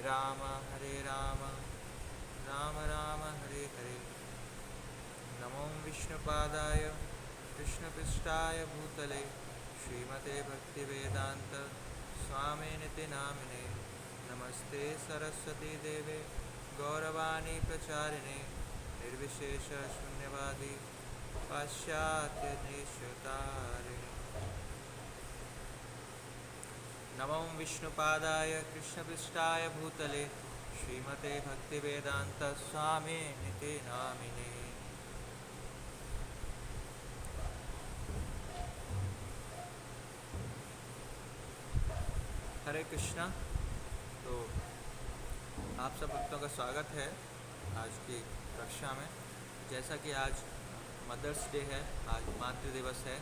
राम राम राम हरे हरे। नमो विष्णुपादाय कृष्णपृष्ठाय भूतले श्रीमते भक्तिवेदांत स्वामिनिति नामिने। नमस्ते सरस्वती देवे गौरवाणी प्रचारिणे निर्विशेष शून्यवादी पाश्चात्य देशतारिणे। नमो विष्णुपादाय कृष्णपृष्ठाय भूतले श्रीमते भक्तिवेदांत स्वामिनिति नामिने। हरे कृष्णा। तो आप सब भक्तों का स्वागत है आज की कक्षा में। जैसा कि आज मदर्स डे है, आज मातृ दिवस है,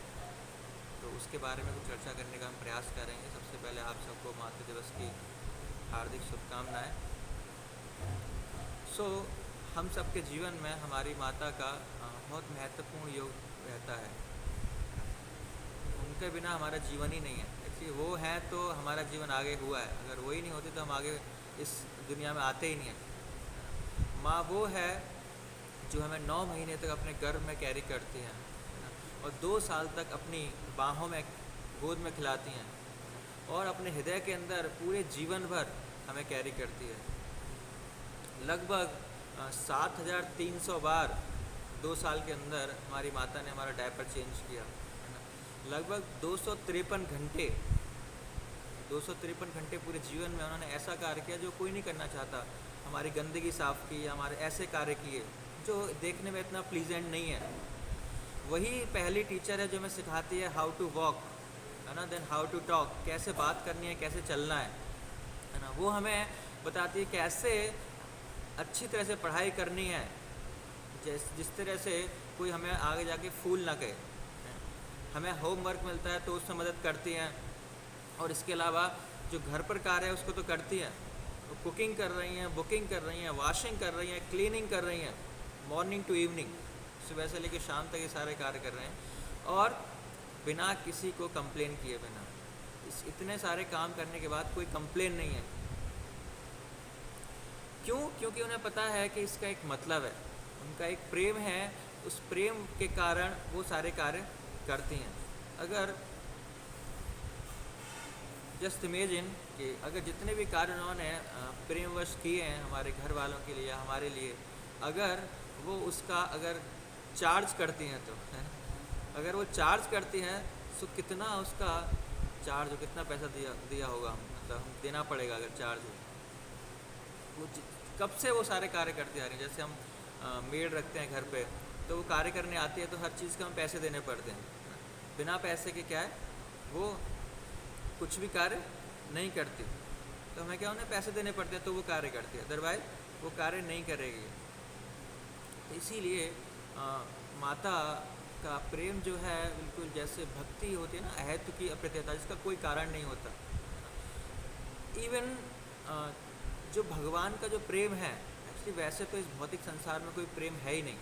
तो उसके बारे में कुछ चर्चा करने का हम प्रयास करेंगे। सबसे पहले आप सबको मातृ दिवस की हार्दिक शुभकामनाएं। हम सबके जीवन में हमारी माता का बहुत महत्वपूर्ण योग रहता है। उनके बिना हमारा जीवन ही नहीं है। एक्चुअली वो है तो हमारा जीवन आगे हुआ है, अगर वो ही नहीं होती तो हम आगे इस दुनिया में आते ही नहीं हैं। माँ वो है जो हमें 9 महीने तक अपने गर्भ में कैरी करती हैं और 2 साल तक अपनी बाहों में गोद में खिलाती हैं और अपने हृदय के अंदर पूरे जीवन भर हमें कैरी करती है। लगभग 7300 बार 2 साल के अंदर हमारी माता ने हमारा डायपर चेंज किया। लगभग 253 घंटे पूरे जीवन में उन्होंने ऐसा कार्य किया जो कोई नहीं करना चाहता। हमारी गंदगी साफ़ की, हमारे ऐसे कार्य किए जो देखने में इतना प्लीजेंट नहीं है। वही पहली टीचर है जो हमें सिखाती है हाउ टू वॉक, है ना, देन हाउ टू टॉक, कैसे बात करनी है, कैसे चलना है ना। वो हमें बताती है कैसे अच्छी तरह से पढ़ाई करनी है, जिस तरह से कोई हमें आगे जाके फूल ना कहे। हमें होमवर्क मिलता है तो उसमें मदद करती हैं, और इसके अलावा जो घर पर कार्य है उसको तो करती हैं। वो कुकिंग कर रही हैं, बुकिंग कर रही हैं, वॉशिंग कर रही हैं, क्लीनिंग कर रही हैं, मॉर्निंग टू इवनिंग, सुबह से लेकर शाम तक ये सारे कार्य कर रहे हैं और बिना किसी को कंप्लेन किए बिना। इतने सारे काम करने के बाद कोई कंप्लेन नहीं है। क्यों? क्योंकि उन्हें पता है कि इसका एक मतलब है, उनका एक प्रेम है। उस प्रेम के कारण वो सारे कार्य करती हैं। अगर जस्ट इमेजिन कि अगर जितने भी कार्य उन्होंने प्रेमवश किए हैं हमारे घर वालों के लिए, हमारे लिए, अगर वो उसका अगर चार्ज करती हैं तो अगर वो चार्ज करती हैं तो कितना उसका चार्ज हो, कितना पैसा दिया होगा, मतलब हम देना पड़ेगा अगर चार्ज हो। वो कब से वो सारे कार्य करती आ रही हैं। जैसे हम मेड रखते हैं घर पे, तो वो कार्य करने आती है तो हर चीज़ के हम पैसे देने पड़ते हैं। बिना पैसे के क्या है, वो कुछ भी कार्य नहीं करती। तो हमें क्या, उन्हें पैसे देने पड़ते हैं तो वो कार्य करती है, अदरवाइज वो कार्य नहीं करेगी। तो इसीलिए माता का प्रेम जो है बिल्कुल जैसे भक्ति होती है ना, अहेतु की अप्रत्यता, जिसका कोई कारण नहीं होता। इवन जो भगवान का जो प्रेम है, एक्चुअली वैसे तो इस भौतिक संसार में कोई प्रेम है ही नहीं,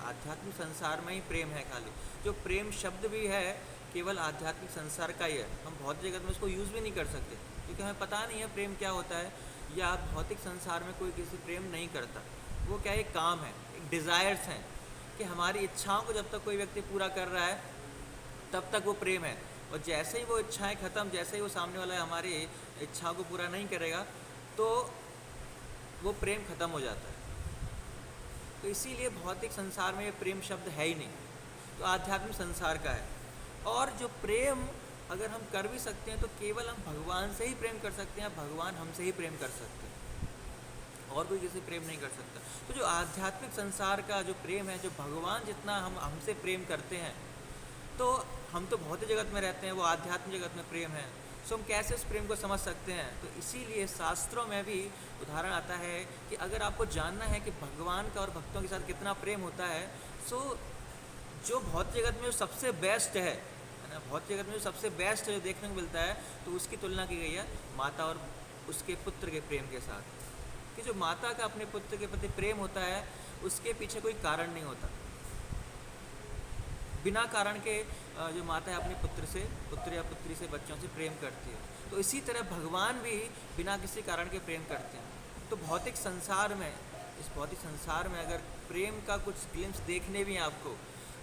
आध्यात्मिक संसार में ही प्रेम है खाली। जो प्रेम शब्द भी है केवल आध्यात्मिक संसार का ही है। हम भौतिक जगत में उसको यूज़ भी नहीं कर सकते क्योंकि हमें पता नहीं है प्रेम क्या होता है, या भौतिक संसार में कोई किसी प्रेम नहीं करता। वो क्या, एक काम है, एक डिज़ायर्स हैं कि हमारी इच्छाओं को जब तक कोई व्यक्ति पूरा कर रहा है तब तक वो प्रेम है, और जैसे ही वो इच्छाएं ख़त्म, जैसे ही वो सामने वाला हमारी इच्छाओं को पूरा नहीं करेगा तो वो प्रेम ख़त्म हो जाता है। तो इसीलिए भौतिक संसार में ये प्रेम शब्द है ही नहीं, तो आध्यात्मिक संसार का है। और जो प्रेम अगर हम कर भी सकते हैं तो केवल हम भगवान से ही प्रेम कर सकते हैं, भगवान हमसे ही प्रेम कर सकते हैं, और कोई किसी प्रेम नहीं कर सकता। तो जो आध्यात्मिक संसार का जो प्रेम है, जो भगवान जितना हमसे प्रेम करते हैं, तो हम तो भौतिक जगत में रहते हैं, वो आध्यात्मिक जगत में प्रेम है। सो हम कैसे उस प्रेम को समझ सकते हैं? तो इसीलिए शास्त्रों में भी उदाहरण आता है कि अगर आपको जानना है कि भगवान का और भक्तों के साथ कितना प्रेम होता है, सो जो भौतिक जगत में जो सबसे बेस्ट है ना, भौतिक जगत में जो सबसे बेस्ट जो देखने को मिलता है, तो उसकी तुलना की गई है माता और उसके पुत्र के प्रेम के साथ। कि जो माता का अपने पुत्र के प्रति प्रेम होता है, उसके पीछे कोई कारण नहीं होता। बिना कारण के जो माता है अपने पुत्र या पुत्री से, बच्चों से प्रेम करती है। तो इसी तरह भगवान भी बिना किसी कारण के प्रेम करते हैं। तो भौतिक संसार में, इस भौतिक संसार में अगर प्रेम का कुछ ग्लिम्स देखने भी हैं आपको,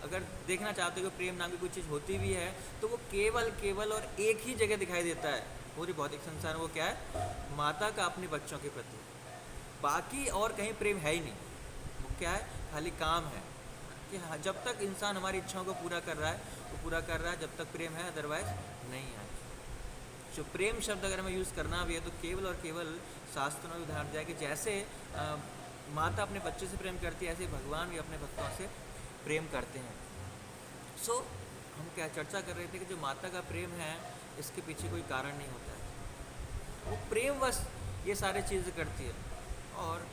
अगर देखना चाहते हो कि प्रेम नाम की कोई चीज़ होती भी है, तो वो केवल और एक ही जगह दिखाई देता है पूरी भौतिक संसार में। वो क्या है? माता का अपने बच्चों के प्रति। बाकी और कहीं प्रेम है ही नहीं। वो क्या है? खाली काम है कि हाँ, जब तक इंसान हमारी इच्छाओं को पूरा कर रहा है वो पूरा कर रहा है, जब तक प्रेम है, अदरवाइज नहीं है। जो प्रेम शब्द अगर हमें यूज़ करना भी है तो केवल और केवल शास्त्रों में उदाहरण दिया कि जैसे माता अपने बच्चे से प्रेम करती है, ऐसे भगवान भी अपने भक्तों से प्रेम करते हैं। सो हम क्या चर्चा कर रहे थे कि जो माता का प्रेम है, इसके पीछे कोई कारण नहीं होता है, वो प्रेमवश ये सारी चीज़ें करती है। और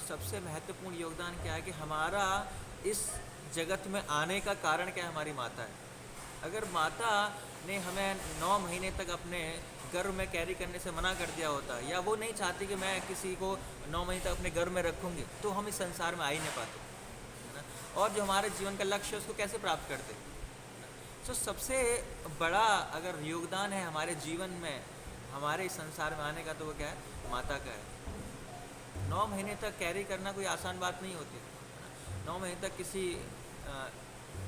सबसे महत्वपूर्ण योगदान क्या है कि हमारा इस जगत में आने का कारण क्या है? हमारी माता है। अगर माता ने हमें 9 महीने तक अपने गर्भ में कैरी करने से मना कर दिया होता, या वो नहीं चाहती कि मैं किसी को 9 महीने तक अपने गर्भ में रखूँगी, तो हम इस संसार में आ ही नहीं पाते, है ना। और जो हमारे जीवन का लक्ष्य है उसको कैसे प्राप्त करते। तो सबसे बड़ा अगर योगदान है हमारे जीवन में, हमारे इस संसार में आने का, तो वो क्या है? माता का है। 9 महीने तक कैरी करना कोई आसान बात नहीं होती। 9 महीने तक किसी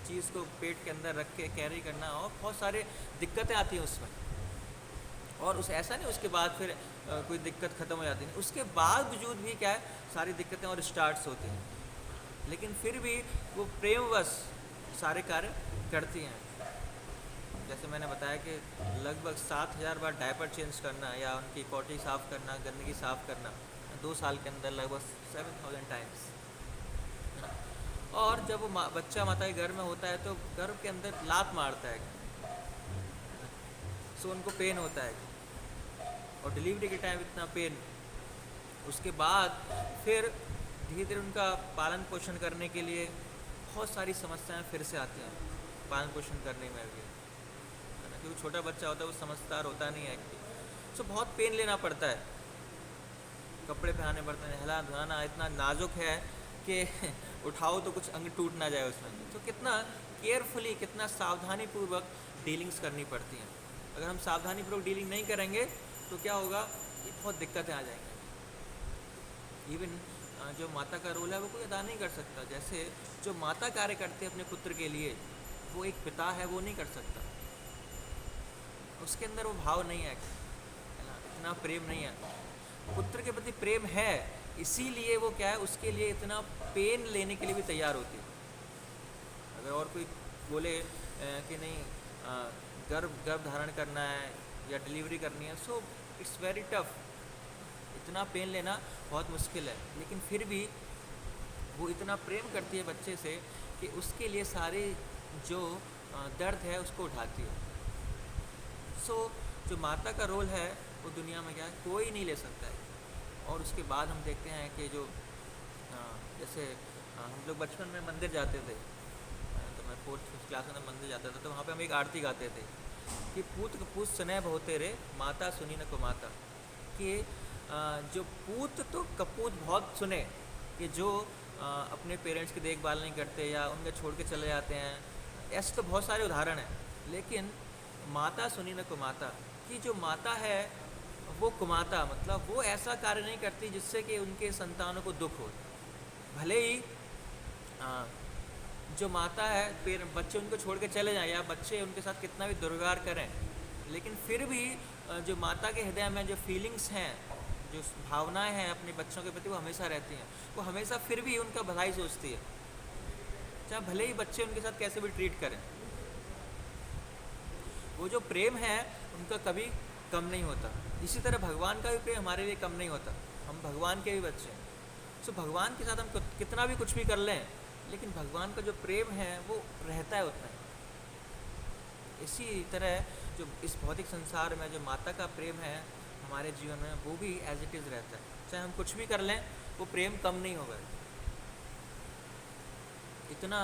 चीज़ को पेट के अंदर रख के कैरी करना, और बहुत सारे दिक्कतें आती हैं उसमें। और उस ऐसा नहीं उसके बाद फिर कोई दिक्कत ख़त्म हो जाती नहीं, उसके बावजूद भी क्या है? सारी दिक्कतें और स्टार्ट्स होती हैं, लेकिन फिर भी वो प्रेमवश सारे कार्य करती हैं। जैसे मैंने बताया कि लगभग 7000 बार डायपर चेंज करना, या उनकी पॉटी साफ़ करना, गंदगी साफ़ करना, 2 साल के अंदर लगभग 7000 टाइम्स। और जब वो बच्चा माता के गर्भ में होता है तो गर्भ के अंदर लात मारता है, सो उनको पेन होता है, और डिलीवरी के टाइम इतना पेन। उसके बाद फिर धीरे धीरे उनका पालन पोषण करने के लिए बहुत सारी समस्याएं फिर से आती हैं, पालन पोषण करने में भी, है ना। क्योंकि छोटा बच्चा होता है वो समझदार होता नहीं है, सो बहुत पेन लेना पड़ता है, कपड़े पहनाने पड़ते हैं, नहलाना धुलाना इतना नाजुक है कि उठाओ तो कुछ अंग टूट ना जाए उसमें। तो कितना केयरफुली, कितना सावधानी पूर्वक डीलिंग्स करनी पड़ती हैं। अगर हम सावधानी पूर्वक डीलिंग नहीं करेंगे तो क्या होगा? ये बहुत दिक्कतें आ जाएंगी। इवन जो माता का रोल है वो कोई अदा नहीं कर सकता। जैसे जो माता कार्य करते हैं अपने पुत्र के लिए, वो एक पिता है वो नहीं कर सकता। उसके अंदर वो भाव नहीं है ना, इतना प्रेम नहीं है। पुत्र के प्रति प्रेम है, इसीलिए वो क्या है? उसके लिए इतना पेन लेने के लिए भी तैयार होती है। अगर और कोई बोले कि नहीं गर्भ धारण करना है या डिलीवरी करनी है, सो इट्स वेरी टफ, इतना पेन लेना बहुत मुश्किल है। लेकिन फिर भी वो इतना प्रेम करती है बच्चे से कि उसके लिए सारे जो दर्द है उसको उठाती है। सो जो माता का रोल है वो दुनिया में क्या है? कोई नहीं ले सकता है। और उसके बाद हम देखते हैं कि जो जैसे हम लोग बचपन में मंदिर जाते थे, तो मैं 4th क्लास में मंदिर जाता था, तो वहाँ पे हम एक आरती गाते थे कि पूत कपूत स्नेह बहुते रे, माता सुनी न को माता। कि जो पूत तो कपूत बहुत सुने कि जो अपने पेरेंट्स की देखभाल नहीं करते या उनके छोड़ के चले जाते हैं, ऐसे तो बहुत सारे उदाहरण हैं। लेकिन माता सुनी न को माता, कि जो माता है वो कुमाता, मतलब वो ऐसा कार्य नहीं करती जिससे कि उनके संतानों को दुख हो। भले ही जो माता है बच्चे उनको छोड़ के चले जाएं या बच्चे उनके साथ कितना भी दुर्व्यवहार करें, लेकिन फिर भी जो माता के हृदय में जो फीलिंग्स हैं, जो भावनाएं हैं अपने बच्चों के प्रति, वो हमेशा रहती हैं। वो हमेशा फिर भी उनका भलाई सोचती है, चाहे भले ही बच्चे उनके साथ कैसे भी ट्रीट करें। वो जो प्रेम है उनका कभी कम नहीं होता। इसी तरह भगवान का भी प्रेम हमारे लिए कम नहीं होता। हम भगवान के भी बच्चे हैं। सो भगवान के साथ हम कितना भी कुछ भी कर लें, लेकिन भगवान का जो प्रेम है वो रहता है उतना ही। इसी तरह जो इस भौतिक संसार में जो माता का प्रेम है हमारे जीवन में, वो भी एज इट इज़ रहता है। चाहे हम कुछ भी कर लें, वो प्रेम कम नहीं होगा। इतना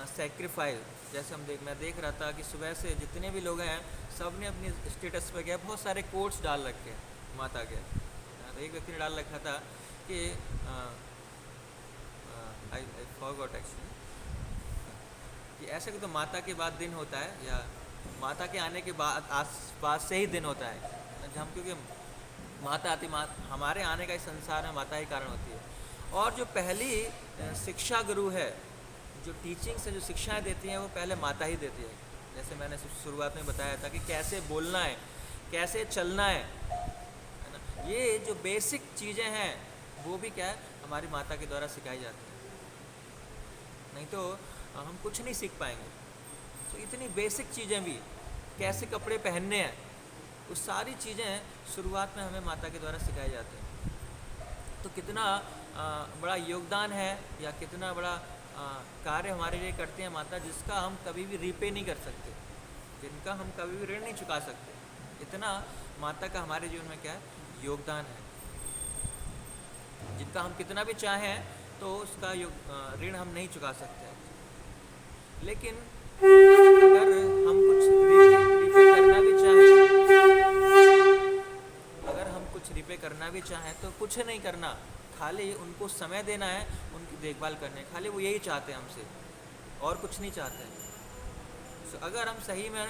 सेक्रीफाइस, जैसे मैं देख रहा था कि सुबह से जितने भी लोग हैं सब ने अपनी स्टेटस पे गया बहुत सारे कोट्स डाल रखे हैं माता के। तो एक व्यक्ति ने डाल रखा था कि आई फॉरगॉट एक्चुअली, कि ऐसे कि तो माता के बाद दिन होता है, या माता के आने के बाद आस पास से ही दिन होता है। हम क्योंकि माता आती हमारे आने का इस संसार में माता ही कारण होती है। और जो पहली शिक्षा गुरु है, जो टीचिंग से जो शिक्षाएं देती हैं वो पहले माता ही देती है। जैसे मैंने शुरुआत में बताया था कि कैसे बोलना है, कैसे चलना है ना, ये जो बेसिक चीज़ें हैं वो भी क्या है हमारी माता के द्वारा सिखाई जाती है, नहीं तो हम कुछ नहीं सीख पाएंगे। तो इतनी बेसिक चीज़ें भी, कैसे कपड़े पहनने हैं, वो सारी चीज़ें शुरुआत में हमें माता के द्वारा सिखाई जाती हैं। तो कितना बड़ा योगदान है या कितना बड़ा कार्य हमारे लिए करते हैं माता, जिसका हम कभी भी रीपे नहीं कर सकते, जिनका हम कभी भी ऋण नहीं चुका सकते। इतना माता का हमारे जीवन में क्या है योगदान है, जिनका हम कितना भी चाहें तो उसका ऋण हम नहीं चुका सकते। लेकिन अगर हम कुछ रीपे करना भी चाहें, अगर हम कुछ रीपे करना भी चाहें तो कुछ नहीं करना, खाली उनको समय देना है, उनकी देखभाल करनी है, खाली वो यही चाहते हैं हमसे, और कुछ नहीं चाहते हैं। तो अगर हम सही में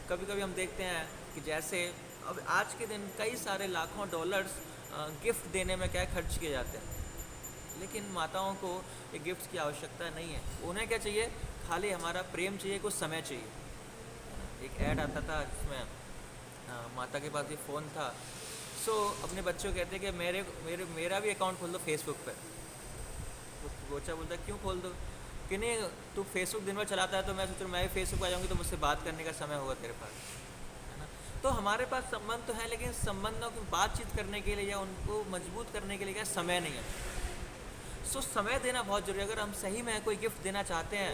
कभी कभी हम देखते हैं कि जैसे अब आज के दिन कई सारे लाखों डॉलर्स गिफ्ट देने में क्या खर्च किए जाते हैं, लेकिन माताओं को ये गिफ्ट की आवश्यकता नहीं है। उन्हें क्या चाहिए, खाली हमारा प्रेम चाहिए, कुछ समय चाहिए। एक ऐड आता था जिसमें माता के पास ये फ़ोन था, सो अपने बच्चों कहते कि मेरा भी अकाउंट खोल दो फेसबुक पर। तो बच्चा बोलता क्यों खोल दो, कि नहीं तू फेसबुक दिन भर चलाता है तो मैं सोच रहा मैं भी फेसबुक आ जाऊँगी तो मुझसे बात करने का समय होगा तेरे पास, है ना। तो हमारे पास संबंध तो है, लेकिन संबंधों की बातचीत करने के लिए या उनको मजबूत करने के लिए क्या समय नहीं है। सो समय देना बहुत जरूरी है। अगर हम सही में कोई गिफ्ट देना चाहते हैं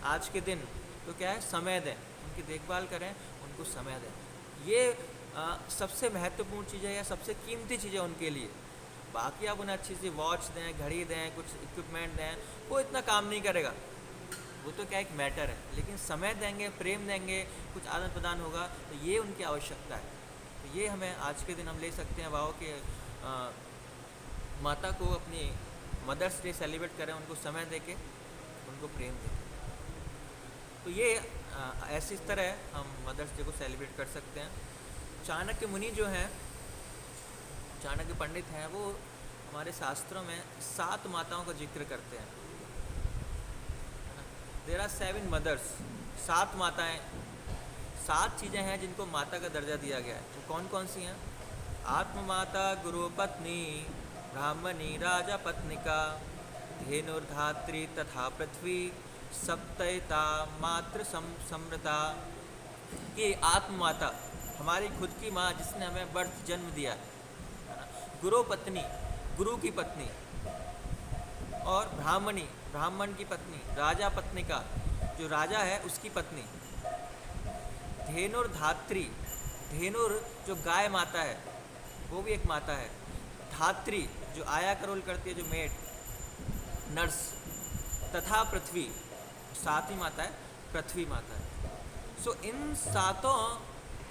आज के दिन, तो क्या है समय दें, उनकी देखभाल करें, उनको समय दें। ये सबसे महत्वपूर्ण चीज़ है या सबसे कीमती चीज़ है उनके लिए। बाकी आप उन्हें अच्छी सी वॉच दें, घड़ी दें, कुछ इक्विपमेंट दें, वो इतना काम नहीं करेगा, वो तो क्या एक मैटर है। लेकिन समय देंगे, प्रेम देंगे, कुछ आदान प्रदान होगा, तो ये उनकी आवश्यकता है। तो ये हमें आज के दिन हम ले सकते हैं भाव के माता को अपनी मदर्स डे सेलिब्रेट करें, उनको समय देके, उनको प्रेम दें। तो ये ऐसी तरह हम मदर्स डे को सेलिब्रेट कर सकते हैं। चाणक्य मुनि जो हैं, चाणक्य पंडित हैं, वो हमारे शास्त्रों में 7 माताओं का जिक्र करते हैं। देयर आर 7 मदर्स, 7 माताएं, 7 चीज़ें हैं जिनको माता का दर्जा दिया गया है। वो कौन कौन सी हैं? आत्ममाता, गुरु पत्नी, ब्राह्मणी, राजा पत्निका, धेनुर्धात्री तथा पृथ्वी, सप्तयता, मातृ समृता। कि आत्ममाता हमारी खुद की माँ जिसने हमें बर्थ जन्म दिया, गुरु पत्नी, गुरु की पत्नी, और ब्राह्मणी, ब्राह्मण की पत्नी, राजा पत्नी का, जो राजा है उसकी पत्नी, धेनुर्धात्री, धेनुर जो गाय माता है वो भी एक माता है, धात्री जो आया करोल करती है, जो मेड, नर्स, तथा पृथ्वी, 7वीं माता है पृथ्वी माता है। सो इन 7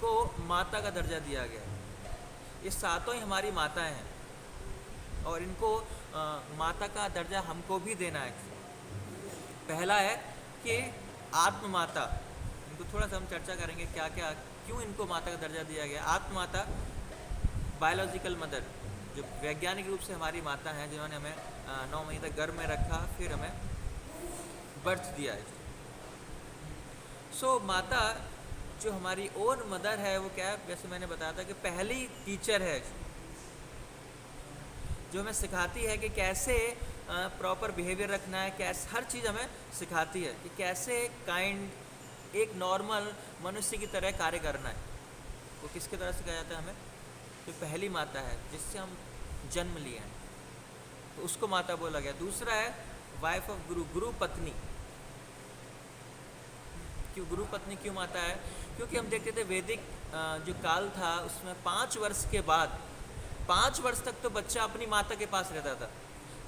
को माता का दर्जा दिया गया है। ये 7 ही हमारी माताएं हैं और इनको माता का दर्जा हमको भी देना है। पहला है कि आत्ममाता, इनको थोड़ा सा हम चर्चा करेंगे क्या क्या, क्यों इनको माता का दर्जा दिया गया। आत्ममाता, बायोलॉजिकल मदर, जो वैज्ञानिक रूप से हमारी माता हैं, जिन्होंने हमें 9 महीने तक गर्भ में रखा, फिर हमें बर्थ दिया है। सो माता जो हमारी ओन मदर है वो क्या है, जैसे मैंने बताया था कि पहली टीचर है, जो हमें सिखाती है कि कैसे प्रॉपर बिहेवियर रखना है, कैसे हर चीज़ हमें सिखाती है कि कैसे काइंड एक नॉर्मल मनुष्य की तरह कार्य करना है। वो किसकी तरह सिखाया जाता है हमें? जो पहली माता है जिससे हम जन्म लिए हैं, तो उसको माता बोला गया। दूसरा है वाइफ ऑफ गुरु, गुरु पत्नी। क्यों गुरु पत्नी क्यों माता है? क्योंकि हम देखते थे वैदिक जो काल था उसमें 5 वर्ष के बाद, 5 वर्ष तक तो बच्चा अपनी माता के पास रहता था,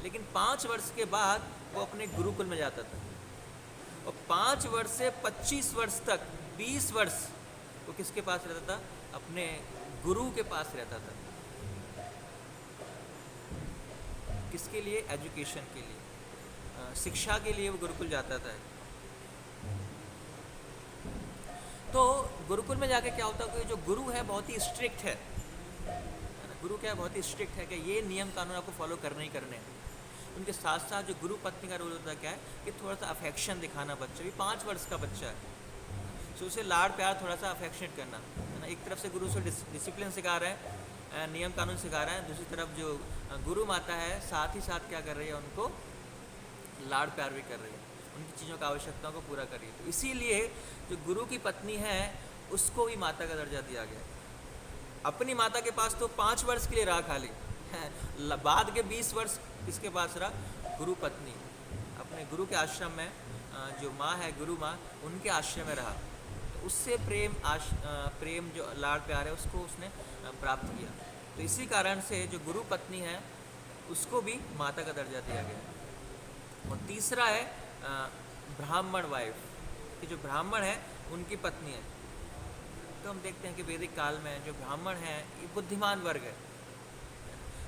लेकिन 5 वर्ष के बाद वो अपने गुरुकुल में जाता था, और 5 वर्ष से 25 वर्ष तक 20 वर्ष वो किसके पास रहता था? अपने गुरु के पास रहता था। किसके लिए? एजुकेशन के लिए, शिक्षा के लिए वो गुरुकुल जाता था। तो गुरुकुल में जाके क्या होता है कि जो गुरु है बहुत ही स्ट्रिक्ट है, गुरु क्या है, बहुत ही स्ट्रिक्ट है कि ये नियम कानून आपको फॉलो करने ही करने हैं। उनके साथ साथ जो गुरु पत्नी का रोल होता है क्या है कि थोड़ा सा अफेक्शन दिखाना, बच्चे भी 5 वर्ष का बच्चा है तो उसे लाड़ प्यार थोड़ा सा अफेक्शनेट करना है ना। एक तरफ से गुरु से डिसिप्लिन सिखा रहे हैं, नियम कानून सिखा रहे हैं, दूसरी तरफ जो गुरु माता है साथ ही साथ क्या कर रही है, उनको लाड़ प्यार भी कर रही है, उनकी चीज़ों का आवश्यकताओं को पूरा कर रही है। तो इसीलिए जो गुरु की पत्नी है उसको भी माता का दर्जा दिया गया है। अपनी माता के पास तो 5 वर्ष के लिए रहा खाली, बाद के 20 वर्ष किसके पास रहा, गुरु पत्नी अपने गुरु के आश्रम में, जो माँ है गुरु माँ, उनके आश्रम में रहा। तो उससे प्रेम जो लाड़ प्यार है उसको उसने प्राप्त किया। तो इसी कारण से जो गुरु पत्नी है उसको भी माता का दर्जा दिया गया। और तीसरा है ब्राह्मण वाइफ, कि जो ब्राह्मण है उनकी पत्नी है। तो हम देखते हैं कि वैदिक काल में जो ब्राह्मण हैं ये बुद्धिमान वर्ग है।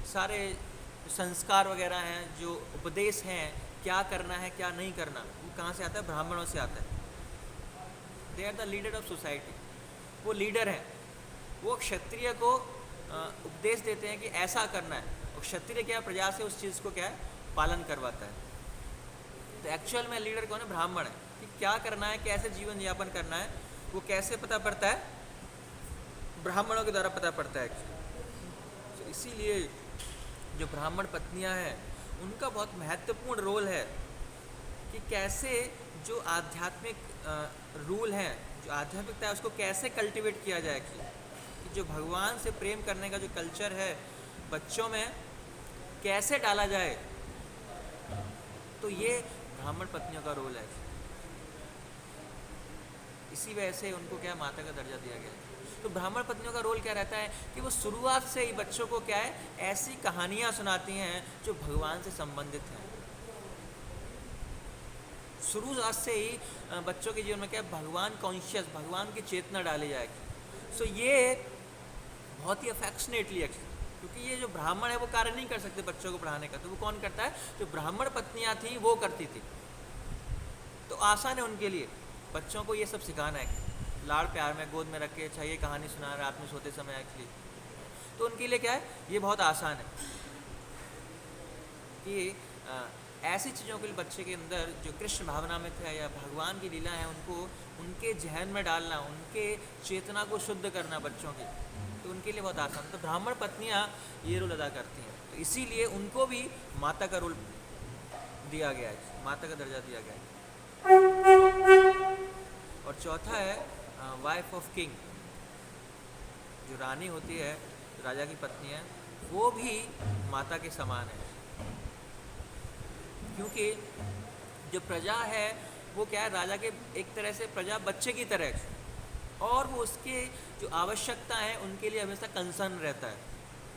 सारे संस्कार वगैरह हैं, जो उपदेश हैं, क्या करना है क्या नहीं करना, वो कहाँ से आता है, ब्राह्मणों से आता है। They are the leader of society, वो लीडर हैं। वो क्षत्रिय को उपदेश देते हैं कि ऐसा करना है, और क्षत्रिय क्या प्रजा से उस चीज़ को क्या है, पालन करवाता है। तो एक्चुअल में लीडर कौन है, ब्राह्मण है। कि क्या करना है, कैसे जीवन यापन करना है, वो कैसे पता पड़ता है, ब्राह्मणों के द्वारा पता पड़ता है। तो इसीलिए जो ब्राह्मण पत्नियां हैं उनका बहुत महत्वपूर्ण रोल है कि कैसे जो आध्यात्मिक रूल हैं, जो आध्यात्मिकता है उसको कैसे कल्टीवेट किया जाए, कि जो भगवान से प्रेम करने का जो कल्चर है बच्चों में कैसे डाला जाए। तो ये ब्राह्मण पत्नियों का रोल है। इसी वजह से उनको क्या माता का दर्जा दिया गया है। तो ब्राह्मण पत्नियों का रोल क्या रहता है कि वो शुरुआत से ही बच्चों को क्या है, ऐसी कहानियां सुनाती हैं जो भगवान से संबंधित हैं। शुरुआत से ही बच्चों के जीवन में क्या है, भगवान कॉन्शियस, भगवान की चेतना डाली जाएगी। सो ये बहुत ही अफेक्शनेटली, क्योंकि ये जो ब्राह्मण है वो कार्य नहीं कर सकते बच्चों को पढ़ाने का, तो वो कौन करता है, जो ब्राह्मण पत्नियां थी वो करती थी। तो आसान है उनके लिए बच्चों को ये सब सिखाना है, लाड़ प्यार में गोद में रख के चाहिए कहानी सुना रात में सोते समय एक्चुअली। तो उनके लिए क्या है, ये बहुत आसान है कि ऐसी चीज़ों के लिए बच्चे के अंदर जो कृष्ण भावना में थे या भगवान की लीला है उनको उनके जहन में डालना, उनके चेतना को शुद्ध करना बच्चों की, तो उनके लिए बहुत आसान। तो ब्राह्मण पत्नियाँ ये रोल अदा करती हैं, तो इसीलिए उनको भी माता का रोल दिया गया है, माता का दर्जा दिया गया है। और चौथा है वाइफ ऑफ किंग, जो रानी होती है, राजा की पत्नी है, वो भी माता के समान है। क्योंकि जो प्रजा है वो क्या है, राजा के एक तरह से प्रजा बच्चे की तरह है, और वो उसके जो आवश्यकता है उनके लिए हमेशा कंसर्न रहता है,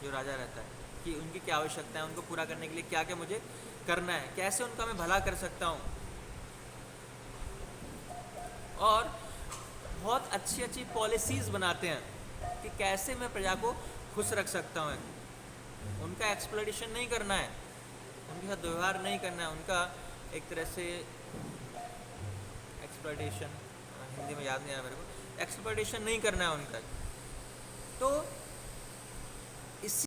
जो राजा रहता है कि उनकी क्या आवश्यकता है, उनको पूरा करने के लिए क्या क्या मुझे करना है, कैसे उनका मैं भला कर सकता हूँ। और बहुत अच्छी अच्छी पॉलिसीज़ बनाते हैं कि कैसे मैं प्रजा को खुश रख सकता हूँ। उनका एक्सप्लॉइटेशन नहीं करना है, उनके साथ व्यवहार नहीं करना है, उनका एक तरह से एक्सप्लॉइटेशन, हिंदी में याद नहीं आया मेरे को, एक्सप्लॉइटेशन नहीं करना है उनका। तो